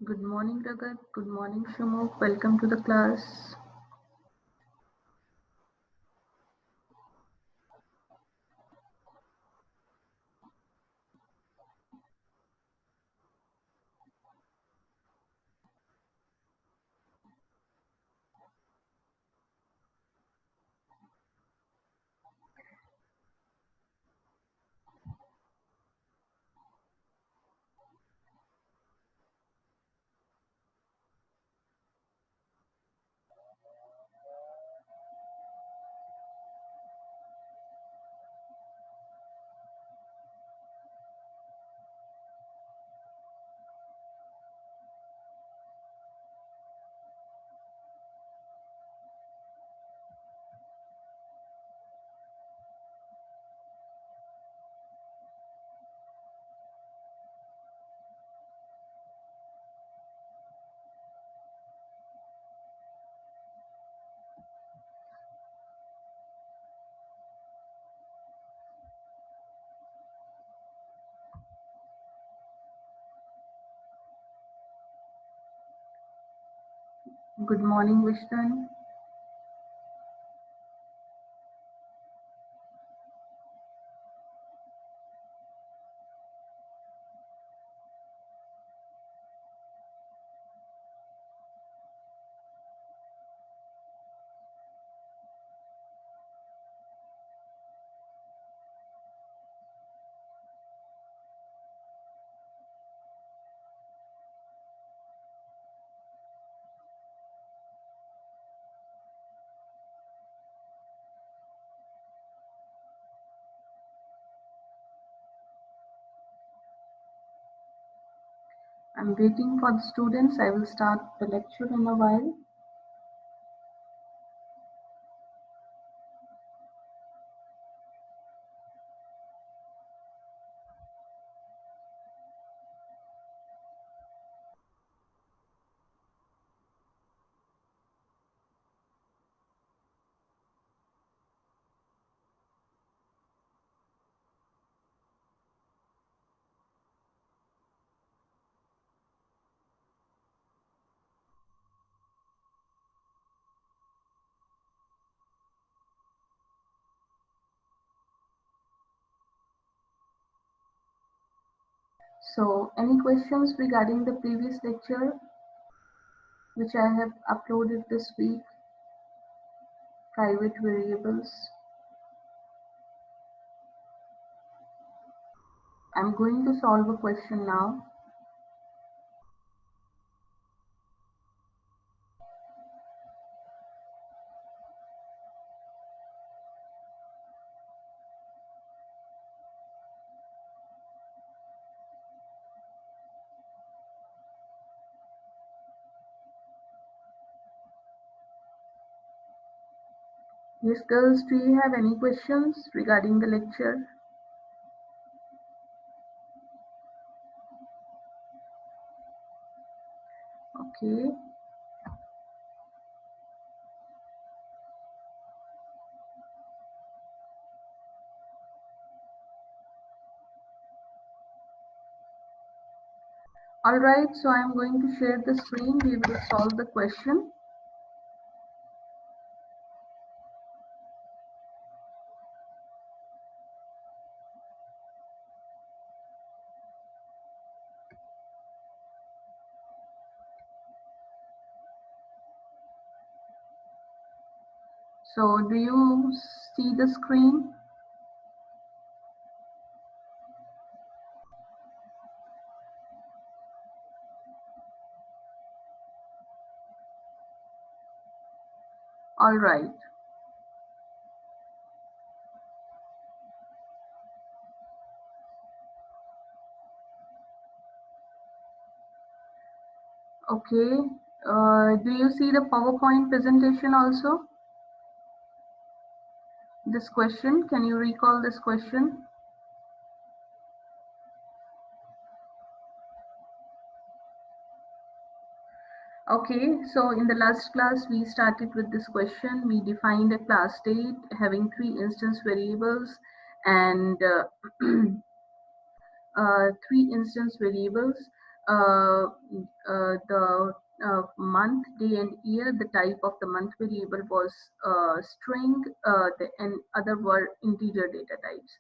Good morning, Ragat. Good morning, Shumuk. Welcome to the class. Good morning, Vishnu. I'm waiting for the students. I will start the lecture in a while. So, any questions regarding the previous lecture which I have uploaded this week? Private variables. I'm going to solve a question now. Yes, girls, do you have any questions regarding the lecture? Okay. All right, so I'm going to share the screen. We will solve the question. So do you see the screen? All right. Okay. Do you see the PowerPoint presentation also? This question, can you recall this question? Okay, so in the last class, we started with this question. We defined a class state having 3 instance variables and 3 instance variables. the month, day, and year. The type of the month variable was string, and other were integer data types.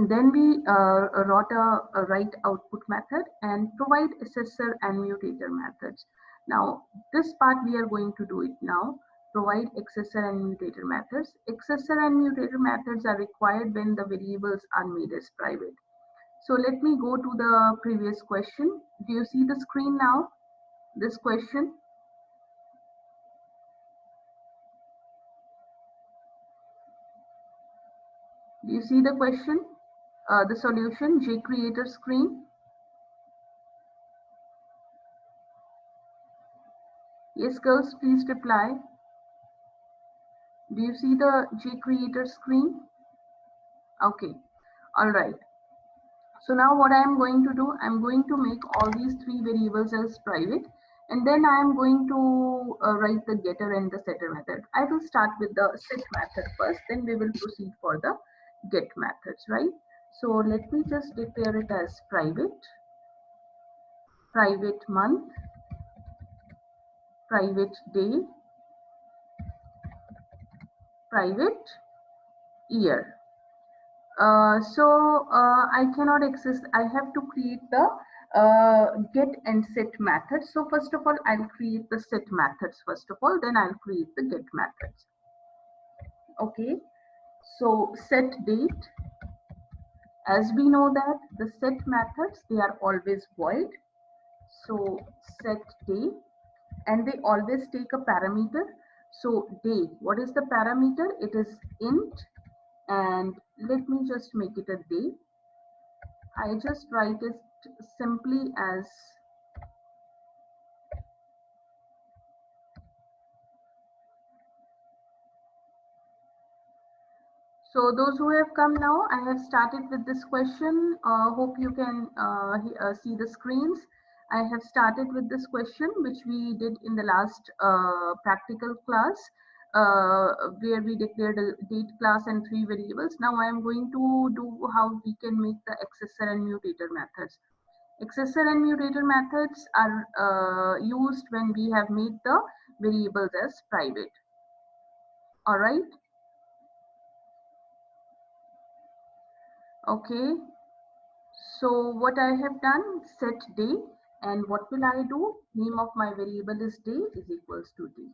Then we wrote a write output method and provide accessor and mutator methods. Now this part we are going to do it now. Provide accessor and mutator methods. Accessor and mutator methods are required when the variables are made as private. So let me go to the previous question. Do you see the screen now? This question. Do you see the question? The solution, JCreator screen. Yes, girls, please reply. Do you see the JCreator screen? Okay, all right. So now what I am going to do, I'm going to make all these three variables as private, and then I am going to write the getter and the setter method. I will start with the set method first, then we will proceed for the get methods, right? So let me just declare it as private month, private day, private year. I cannot access, I have to create the get and set methods. So first of all, I'll create the set methods first of all, then I'll create the get methods. Okay, so set date. As we know that the set methods, they are always void. So set day, and they always take a parameter. So day, what is the parameter? It is int, and let me just make it a day. I just write it simply as so. Those who have come now, I have started with this question. Hope you can see the screens. I have started with this question, which we did in the last practical class, where we declared a date class and three variables. Now I am going to do how we can make the accessor and mutator methods. Accessor and mutator methods are used when we have made the variables as private. All right. Okay. So what I have done, set day, and what will I do? Name of my variable is day is equals to d.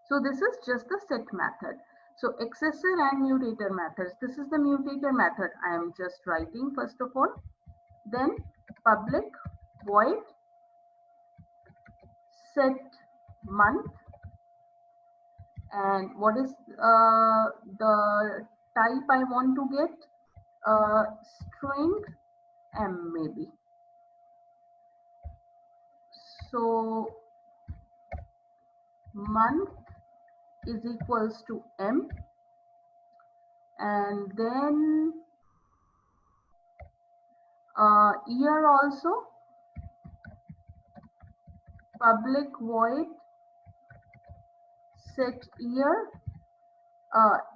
So this is just the set method. So accessor and mutator methods. This is the mutator method I am just writing first of all. Then public void set month, and what is the type I want to get? String m maybe. So month is equals to m, and then year also, public void set year.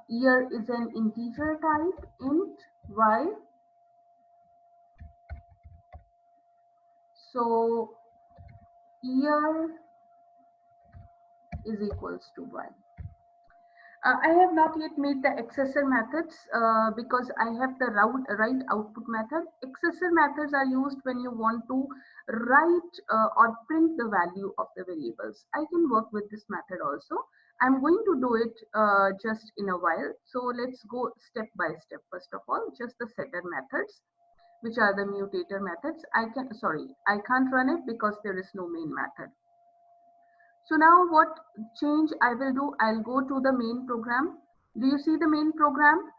Year is an integer type, int y. So year is equals to y. I have not yet made the accessor methods because I have the write output method. Accessor methods are used when you want to write or print the value of the variables. I can work with this method also. I'm going to do it just in a while. So let's go step by step. First of all, just the setter methods, which are the mutator methods. I can't run it because there is no main method. So now what change I will do, I'll go to the main program. Do you see the main program?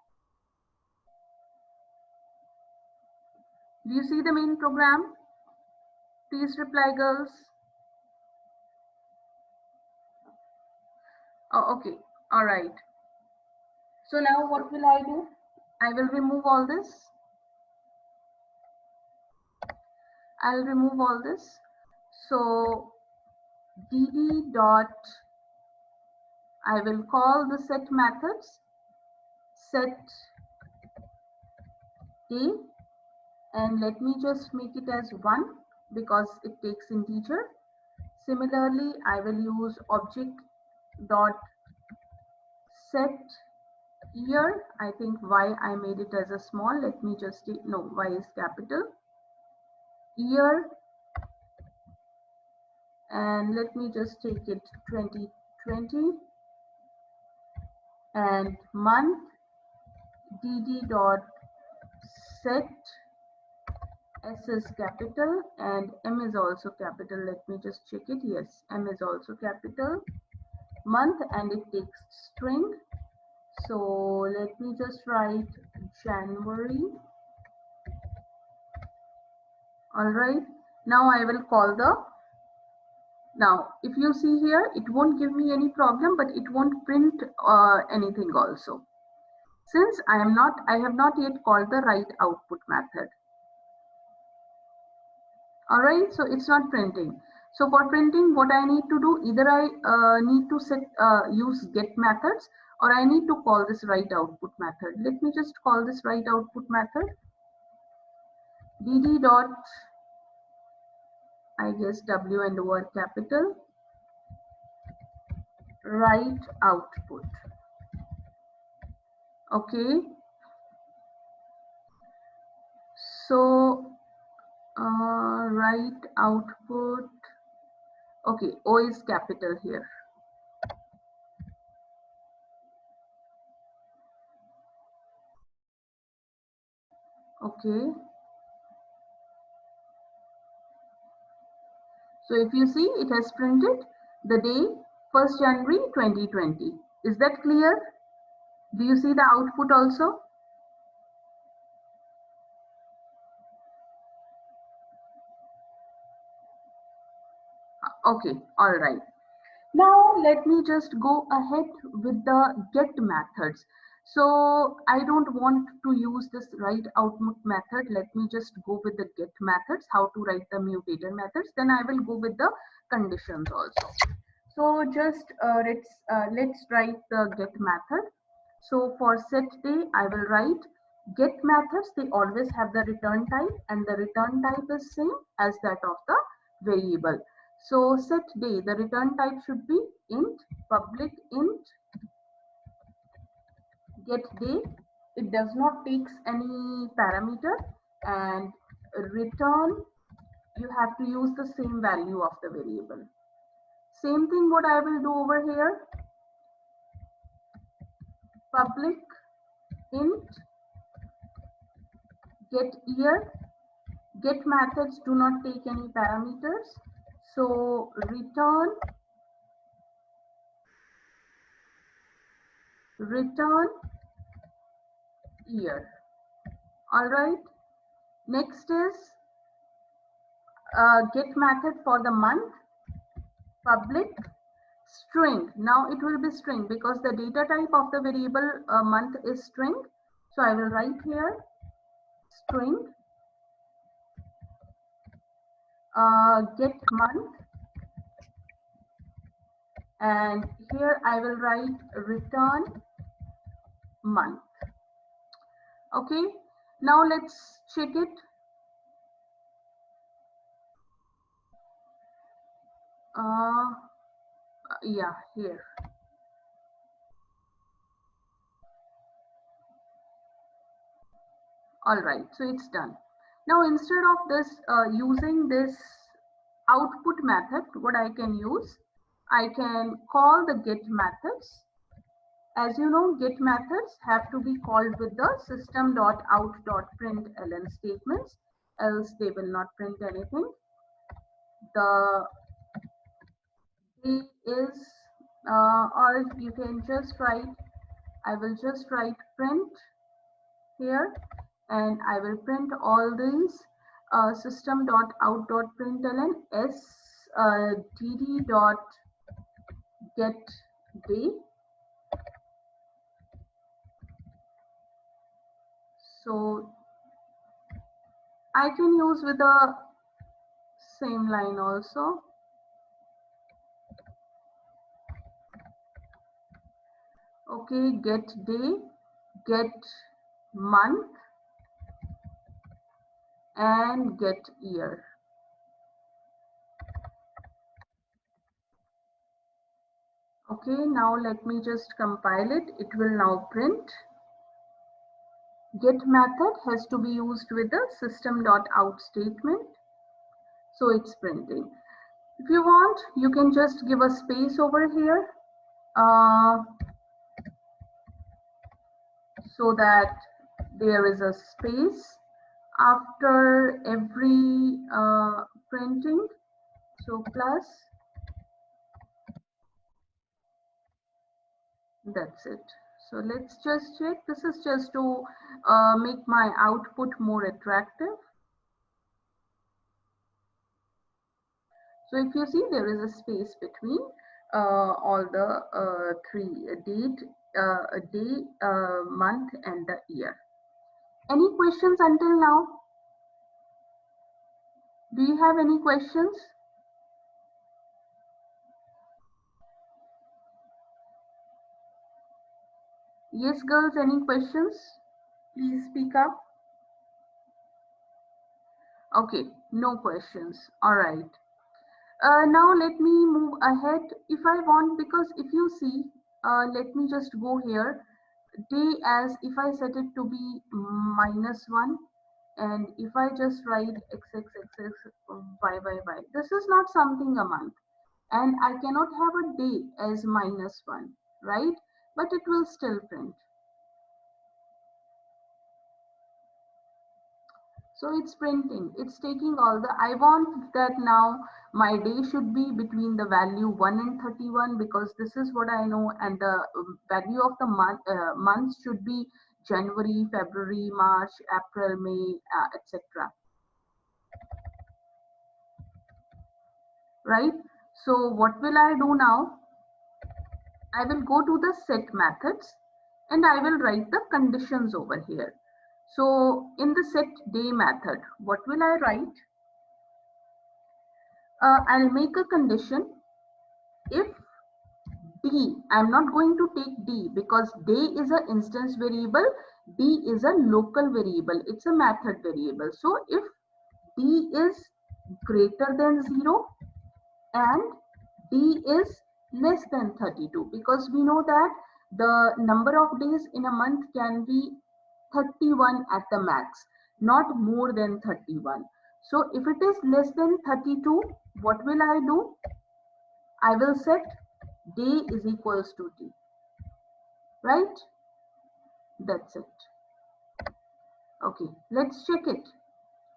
Do you see the main program? Please reply, girls. Oh, okay. All right. So now what will I do? I will remove all this. I'll remove all this. So dd dot, I will call the set methods, set day, and let me just make it as 1 because it takes integer. Similarly, I will use object dot set year. I think y I made it as a small. Let me just take, no, y is capital. Year, and let me just take it 2020, and month dd dot set S is capital and M is also capital. Let me just check it. Yes, M is also capital. Month, and it takes string. So let me just write January. All right. Now I will call the, now if you see here, it won't give me any problem, but it won't print anything also. Since I have not yet called the write output method. All right, so it's not printing. So for printing, what I need to do, either I need to set use get methods, or I need to call this write output method. Let me just call this write output method dd dot, I guess w and word capital, write output. Okay, so write output. Okay, O is capital here. Okay, so if you see, it has printed the day 1st January 2020. Is that clear? Do you see the output also? Okay, all right. Now let me just go ahead with the get methods. So I don't want to use this write output method. Let me just go with the get methods, how to write the mutator methods. Then I will go with the conditions also. So just let's write the get method. So for set day, I will write get methods. They always have the return type, and the return type is same as that of the variable. So set day, the return type should be int, public int get day. It does not takes any parameter, and return, you have to use the same value of the variable. Same thing what I will do over here. Public int get year. Get methods do not take any parameters. So return year. All right. Next is get method for the month. Public string. Now it will be string because the data type of the variable month is string. So I will write here string get month, and here I will write return month. Okay, now let's check it. Yeah, here. All right, so it's done. Now instead of this using this output method, what I can use, I can call the get methods. As you know, get methods have to be called with the system.out.println statements, else they will not print anything. The day is, or you can just write, I will just write print here, and I will print all these system.out.println dd dot get day. So I can use with the same line also. Okay, get day, get month, and get year. Okay, now let me just compile it. It will now print. Get method has to be used with the system.out statement. So it's printing. If you want, you can just give a space over here so that there is a space after every printing. So plus, that's it. So let's just check. This is just to make my output more attractive. So if you see, there is a space between all the three date, day, month, and the year. Any questions until now? Do you have any questions? Yes, girls, any questions? Please speak up. Okay, no questions. All right. Now let me move ahead if I want, because if you see, let me just go here. Day, as if I set it to be -1, and if I just write xxxx y, this is not something a month, and I cannot have a day as -1, right? But it will still print. So it's printing, it's taking all the, I want that now my day should be between the value 1 and 31, because this is what I know, and the value of the month should be January, February, March, April, May, etc. Right? So what will I do now? I will go to the set methods and I will write the conditions over here. So in the set day method, what will I write? I'll make a condition if D, I'm not going to take D because day is an instance variable, D is a local variable, it's a method variable. So if D is greater than 0 and D is less than 32, because we know that the number of days in a month can be 31 at the max, not more than 31. So if it is less than 32, what will I do? I will set day is equals to D, right? That's it. Okay, let's check it,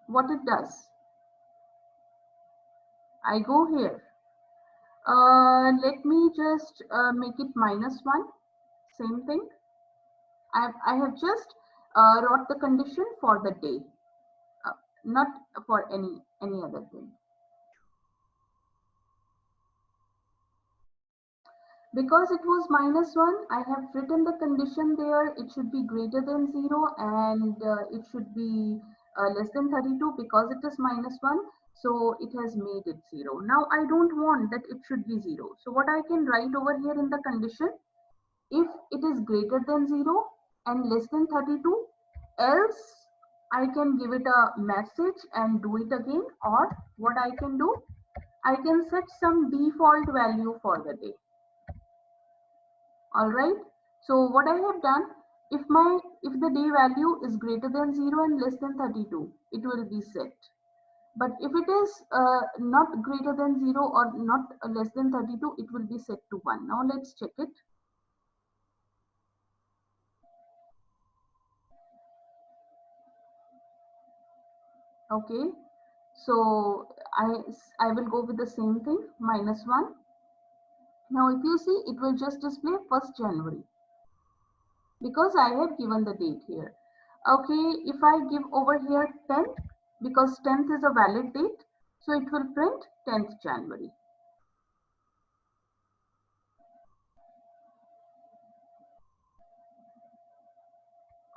what it does. I go here. Let me just make it -1. Same thing. I have just wrote the condition for the day, not for any other thing. Because it was -1, I have written the condition there. It should be greater than 0 and it should be less than 32, because it is -1. So it has made it 0. Now I don't want that it should be 0. So what I can write over here in the condition, if it is greater than 0 and less than 32, else I can give it a message and do it again, or what I can do, I can set some default value for the day. All right, so what I have done, if the day value is greater than 0 and less than 32, it will be set. But if it is not greater than 0 or not less than 32, it will be set to 1. Now let's check it. Okay, so I will go with the same thing, -1. Now if you see, it will just display 1st January because I have given the date here. Okay, if I give over here 10th, because 10th is a valid date, so it will print 10th January.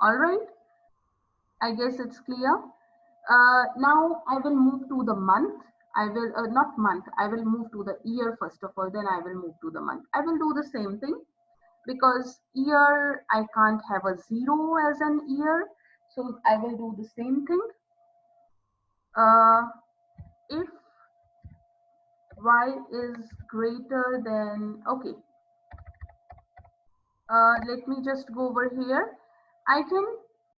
All right, I guess it's clear. Now I will move to the month. I will not month, I will move to the year first of all, then I will move to the month. I will do the same thing, because year I can't have a 0 as an year, so I will do the same thing. If y is greater than, okay, let me just go over here. I can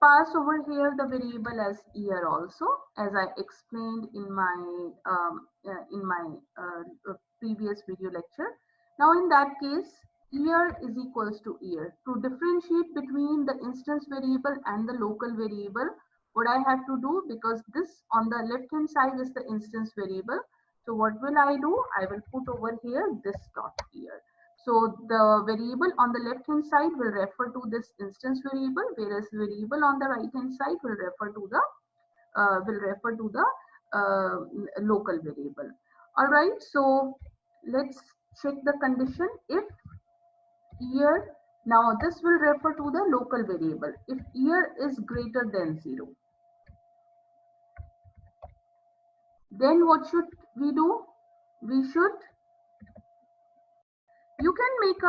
pass over here the variable as year also, as I explained in my previous video lecture. Now in that case, year is equals to year. To differentiate between the instance variable and the local variable, what I have to do, because this on the left hand side is the instance variable. So what will I do? I will put over here this dot year. So the variable on the left hand side will refer to this instance variable, whereas variable on the right hand side will refer to the local variable. All right. So let's check the condition. If year, now this will refer to the local variable. If year is greater than 0, then what should we do? We should, you can make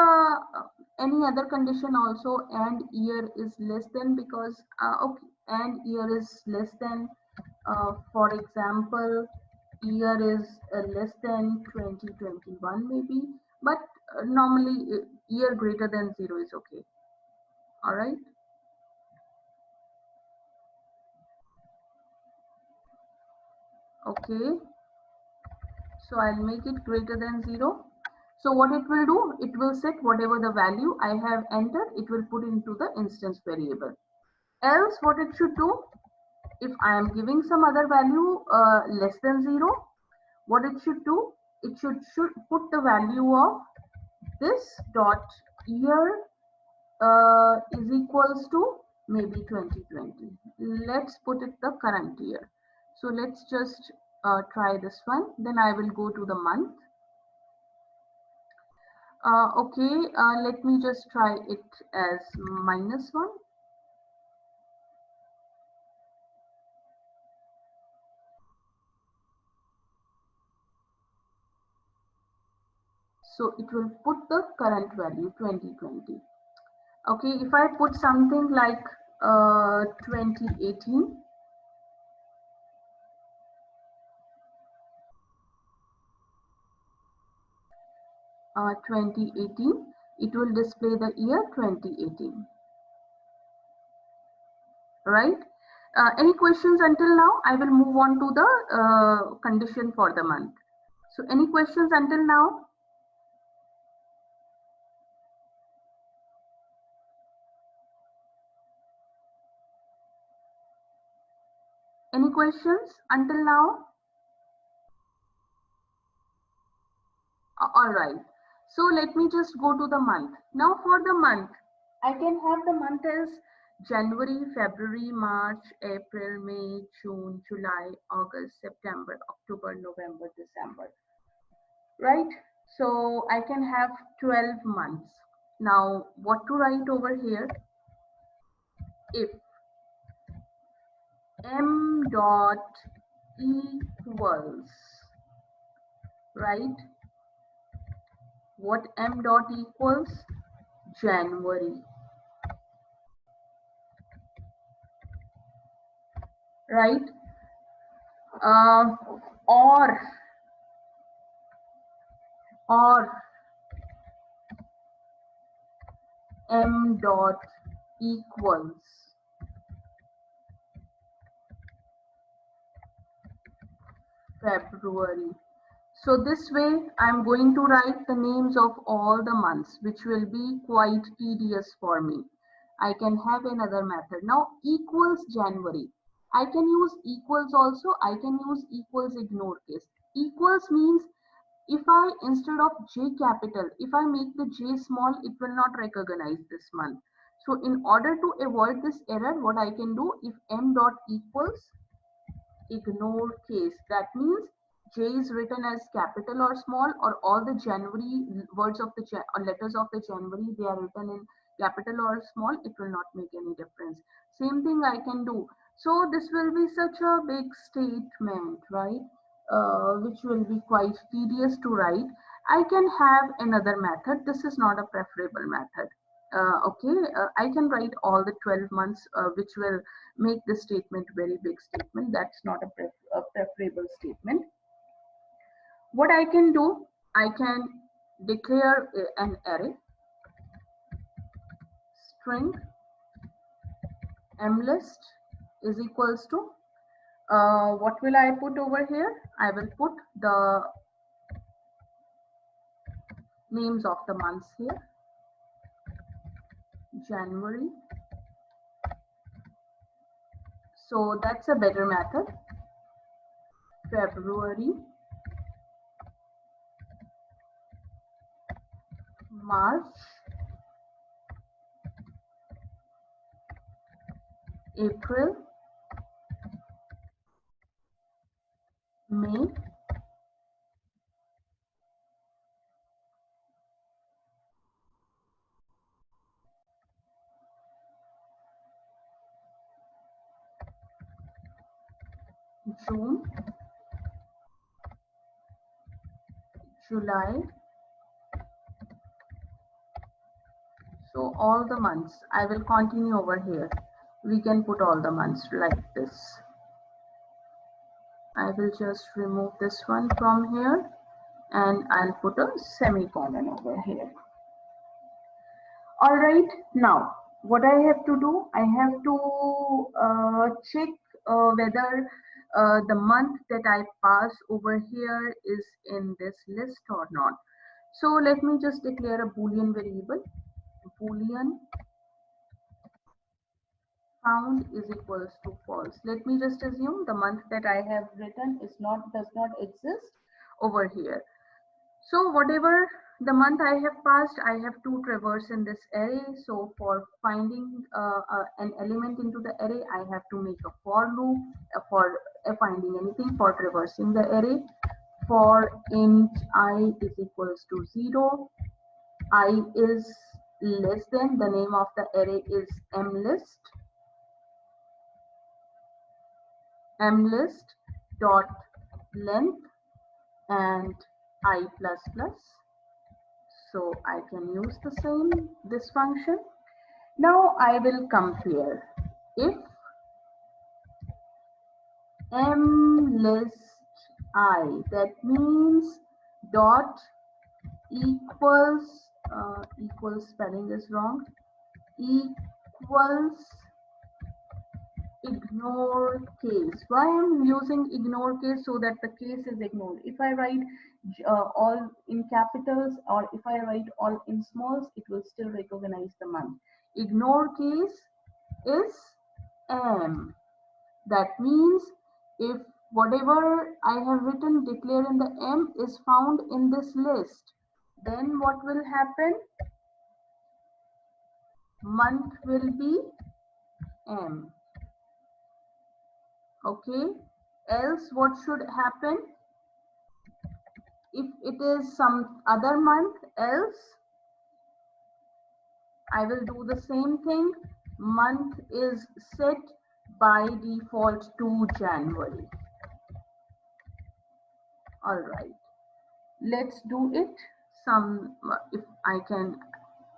any other condition also, and year is less than, because okay, and year is less than, for example, year is less than 2021 maybe, but normally year greater than 0 is okay. All right. Okay, so I'll make it greater than 0. So what it will do, it will set whatever the value I have entered, it will put into the instance variable. Else what it should do, if I am giving some other value less than 0, what it should do, it should put the value of this dot year is equals to maybe 2020. Let's put it the current year. So let's just try this one. Then I will go to the month. Okay, let me just try it as -1. So it will put the current value 2020. Okay, if I put something like 2018, it will display the year 2018. Right? Any questions until now? I will move on to the condition for the month. So any questions until now? Any questions until now? All right. So let me just go to the month. Now for the month, I can have the month as January, February, March, April, May, June, July, August, September, October, November, December. Right? So I can have 12 months. Now what to write over here? If m dot equals, right? What m dot equals? January, right? Or m dot equals February. So this way I'm going to write the names of all the months, which will be quite tedious for me. I can have another method. Now equals January. I can use equals also. I can use equals ignore case. Equals means if I, instead of J capital, if I make the J small, it will not recognize this month. So in order to avoid this error, what I can do, if m dot equals ignore case, that means J is written as capital or small, or all the January words of the or letters of the January, they are written in capital or small, it will not make any difference. Same thing I can do. So this will be such a big statement, right? Which will be quite tedious to write. I can have another method. This is not a preferable method. I can write all the 12 months, which will make the statement very big statement. That's not a preferable statement. What I can do, I can declare an array, string mlist is equals to, what will I put over here? I will put the names of the months here. January. So that's a better method. February, March, April, May, June, July. So all the months, I will continue over here. We can put all the months like this. I will just remove this one from here and I'll put a semicolon over here. All right, now what I have to do, I have to check whether the month that I pass over here is in this list or not. So let me just declare a Boolean variable. Boolean found is equals to false. Let me just assume the month that I have written does not exist over here. So whatever the month I have passed, I have to traverse in this array. So for finding an element into the array, I have to make a for loop for finding anything, for traversing the array. For int I is equals to 0, I is less than, the name of the array is mlist dot length and I plus plus. So I can use this function. Now I will compare. If mlist I, that means dot equals spelling is wrong, equals ignore case. Why I'm using ignore case? So that the case is ignored. If I write all in capitals or if I write all in smalls, it will still recognize the month. Ignore case is m. That means if whatever I have written declare in the m is found in this list, then what will happen? Month will be m. Okay, else what should happen? If it is some other month, else I will do the same thing. Month is set by default to January. All right, let's do it. If I can,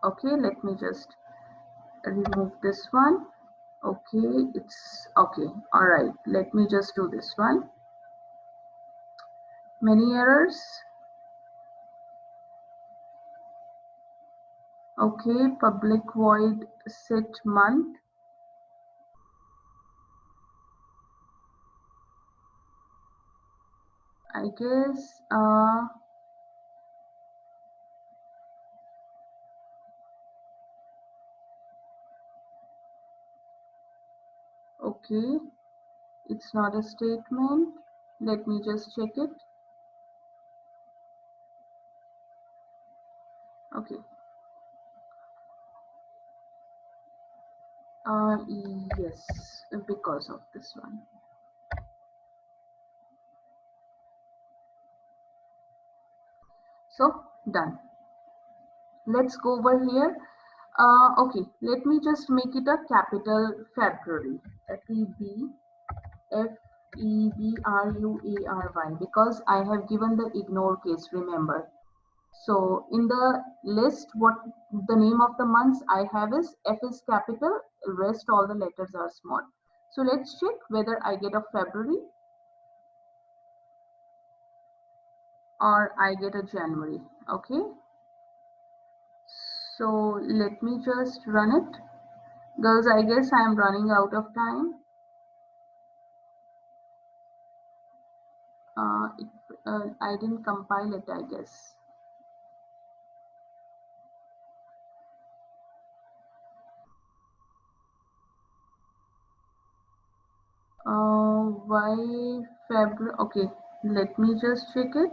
okay, let me just remove this one. Okay, it's okay. All right, let me just do this one. Many errors. Okay, public void set month. I guess okay, it's not a statement. Let me just check it. Okay. Yes, because of this one. So done. Let's go over here. Okay, let me just make it a capital February. February, because I have given the ignore case, remember. So in the list, what the name of the months I have is F is capital, rest all the letters are small. So let's check whether I get a February or I get a January. Okay. So let me just run it. Girls, I guess I am running out of time. I didn't compile it, I guess. Why February? Okay, let me just check it.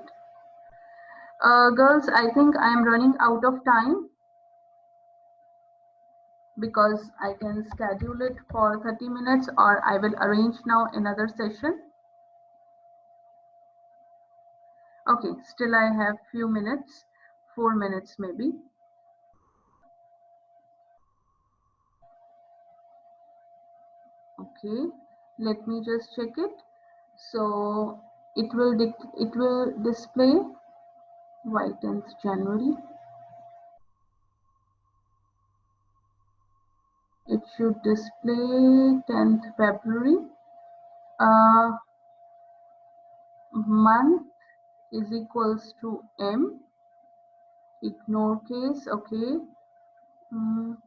Girls, I think I am running out of time because I can schedule it for 30 minutes or I will arrange now another session. Okay, still I have few minutes, 4 minutes maybe. Okay, let me just check it. So it will display why 10th January. It should display 10th February. Month is equals to M. Ignore case. Okay. Mm,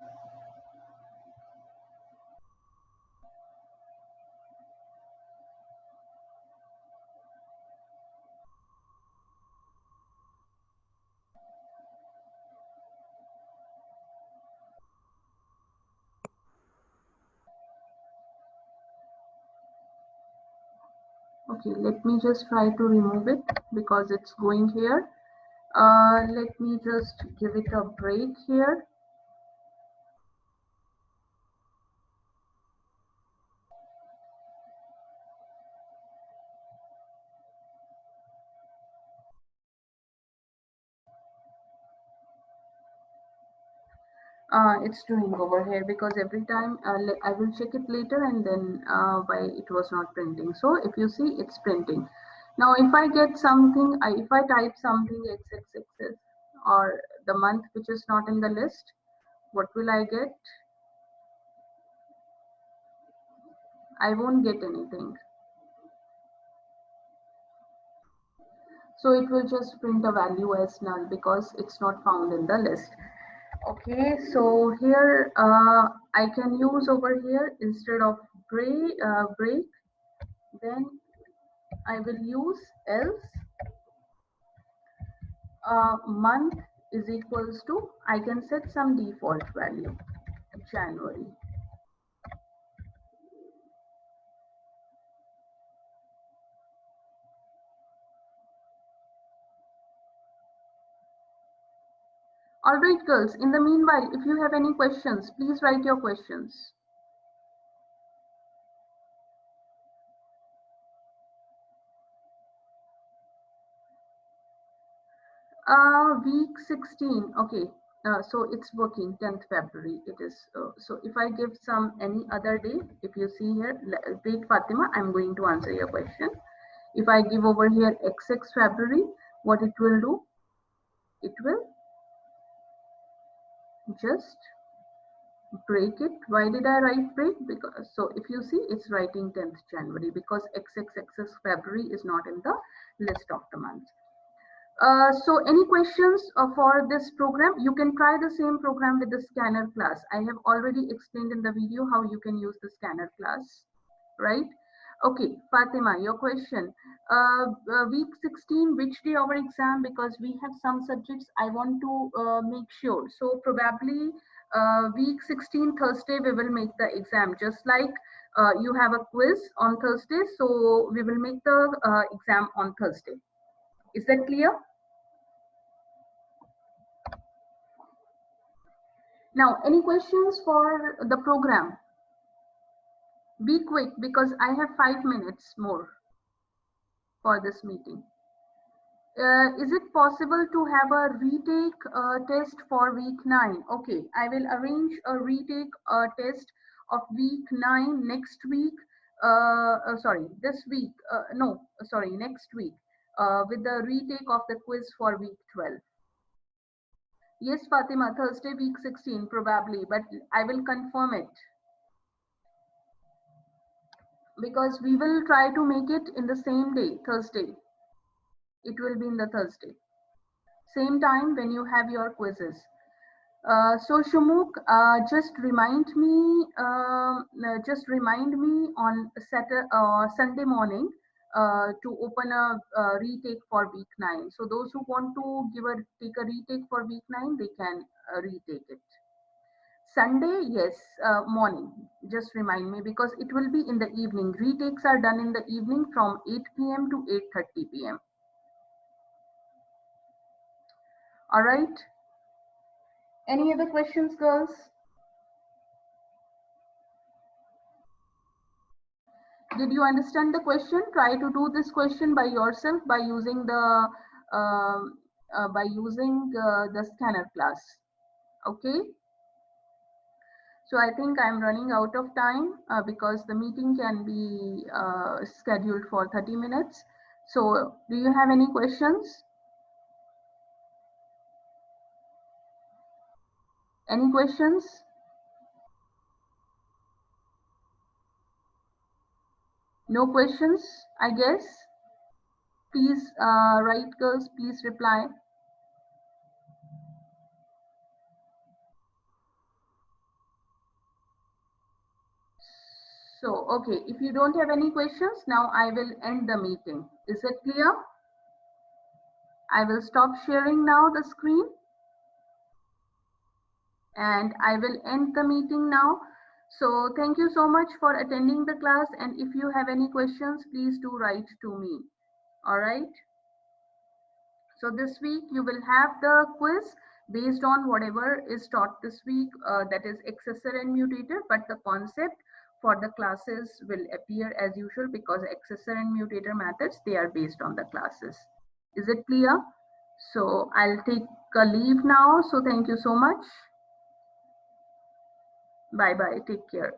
okay, let me just try to remove it because it's going here. Let me just give it a break here. It's doing over here because every time I will check it later and then why it was not printing. So if you see, it's printing. Now if I get something, if I type something XXXS or the month which is not in the list, what will I get? I won't get anything. So it will just print a value as null because it's not found in the list. Okay, so here I can use over here instead of break, then I will use else month is equals to, I can set some default value, January. All right, girls, in the meanwhile, if you have any questions, please write your questions. Week 16, okay. So it's working 10th February it is. So if I give some any other day, if you see here, wait Fatima, I'm going to answer your question. If I give over here XX February, what it will do? It will just break it. Why did I write break? Because so if you see, it's writing 10th January because XXX February is not in the list of the months. So any questions for this program? You can try the same program with the scanner class. I have already explained in the video how you can use the scanner class, right? Okay, Fatima, your question. Week 16, which day our exam? Because we have some subjects I want to make sure. So probably week 16, Thursday, we will make the exam. Just like you have a quiz on Thursday, so we will make the exam on Thursday. Is that clear? Now, any questions for the program? Be quick because I have 5 minutes more for this meeting. Is it possible to have a retake test for week 9? Okay, I will arrange a retake test of week 9 next week. Sorry, this week. No, sorry, next week with the retake of the quiz for week 12. Yes, Fatima, Thursday week 16 probably, but I will confirm it because we will try to make it in the same day, Thursday. It will be in the Thursday. Same time when you have your quizzes. So Shumuk, just remind me on Saturday, Sunday morning to open a retake for week 9. So those who want to take a retake for week 9, they can retake it. Sunday, yes, morning. Just remind me because it will be in the evening. Retakes are done in the evening from 8 p.m. to 8:30 p.m. All right. Any other questions, girls? Did you understand the question? Try to do this question by yourself by using the scanner class. Okay. So I think I'm running out of time because the meeting can be scheduled for 30 minutes. So do you have any questions? Any questions? No questions, I guess. Please write, girls, please reply. So, okay, if you don't have any questions, now I will end the meeting. Is it clear? I will stop sharing now the screen and I will end the meeting now. So thank you so much for attending the class, and if you have any questions, please do write to me. All right. So this week you will have the quiz based on whatever is taught this week, that is accessor and mutator, but the concept for the classes will appear as usual because accessor and mutator methods, they are based on the classes. Is it clear? So I'll take a leave now. So thank you so much. Bye bye. Take care.